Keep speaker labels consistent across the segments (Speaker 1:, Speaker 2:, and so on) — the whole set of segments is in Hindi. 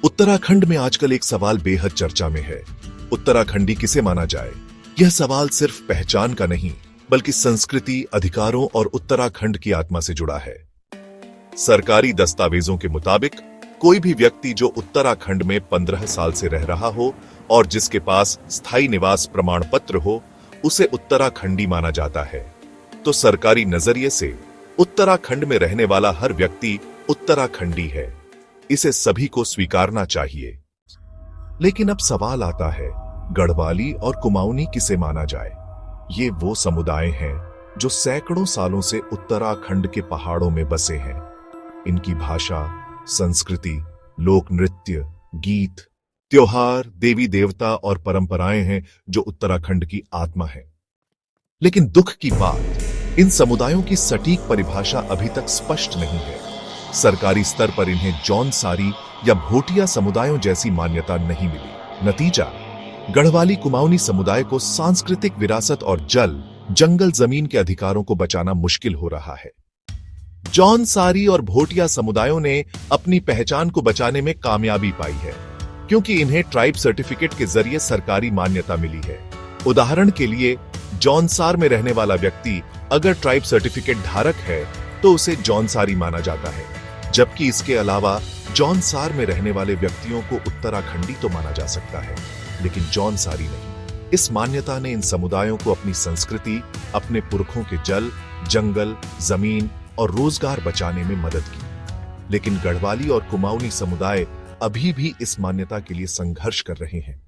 Speaker 1: उत्तराखंड में आजकल एक सवाल बेहद चर्चा में है। उत्तराखंडी किसे माना जाए? यह सवाल सिर्फ पहचान का नहीं, बल्कि संस्कृति, अधिकारों और उत्तराखंड की आत्मा से जुड़ा है। सरकारी दस्तावेजों के मुताबिक कोई भी व्यक्ति जो उत्तराखंड में 15 साल से रह रहा हो और जिसके पास स्थायी निवास प्रमाण पत्र हो, उसे उत्तराखंडी माना जाता है। तो सरकारी नजरिए से उत्तराखंड में रहने वाला हर व्यक्ति उत्तराखंडी है। इसे सभी को स्वीकारना चाहिए। लेकिन अब सवाल आता है, गढ़वाली और कुमाऊनी किसे माना जाए? ये वो समुदाय हैं जो सैकड़ों सालों से उत्तराखंड के पहाड़ों में बसे हैं। इनकी भाषा, संस्कृति, लोक नृत्य, गीत, त्योहार, देवी देवता और परंपराएं हैं जो उत्तराखंड की आत्मा है। लेकिन दुख की बात, इन समुदायों की सटीक परिभाषा अभी तक स्पष्ट नहीं है। सरकारी स्तर पर इन्हें जौनसारी या भोटिया समुदायों जैसी मान्यता नहीं मिली। नतीजा, गढ़वाली कुमाऊनी समुदाय को सांस्कृतिक विरासत और जंगल जमीन के अधिकारों को बचाना मुश्किल हो रहा है। जौनसारी और भोटिया समुदायों ने अपनी पहचान को बचाने में कामयाबी पाई है, क्योंकि इन्हें ट्राइब सर्टिफिकेट के जरिए सरकारी मान्यता मिली है। उदाहरण के लिए, जौनसार में रहने वाला व्यक्ति अगर ट्राइब सर्टिफिकेट धारक है तो उसे जौनसारी माना जाता है, जबकि इसके अलावा जौनसार में रहने वाले व्यक्तियों को उत्तराखंडी तो माना जा सकता है, लेकिन जौनसारी नहीं। इस मान्यता ने इन समुदायों को अपनी संस्कृति, अपने पुरखों के जंगल, जमीन और रोजगार बचाने में मदद की। लेकिन गढ़वाली और कुमाऊनी समुदाय अभी भी इस मान्यता के लिए संघर्ष कर रहे हैं।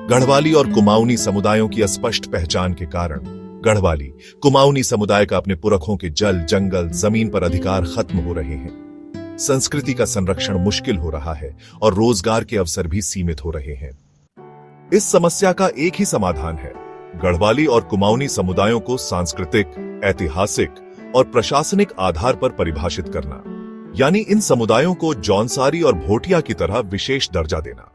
Speaker 1: गढ़वाली और कुमाऊनी समुदायों की अस्पष्ट पहचान के कारण गढ़वाली, कुमाऊनी समुदाय का अपने पुरखों के जंगल, जमीन पर अधिकार खत्म हो रहे हैं। संस्कृति का संरक्षण मुश्किल हो रहा है और रोजगार के अवसर भी सीमित हो रहे हैं। इस समस्या का एक ही समाधान है, गढ़वाली और कुमाऊनी समुदायों को सांस्कृतिक, ऐतिहासिक और प्रशासनिक आधार पर परिभाषित करना, यानी इन समुदायों को जौनसारी और भोटिया की तरह विशेष दर्जा देना,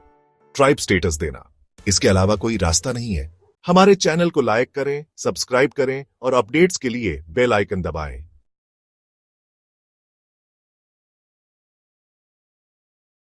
Speaker 1: ट्राइब स्टेटस देना। इसके अलावा कोई रास्ता नहीं है। हमारे चैनल को लाइक करें, सब्सक्राइब करें और अपडेट्स के लिए बेल आइकन दबाएं।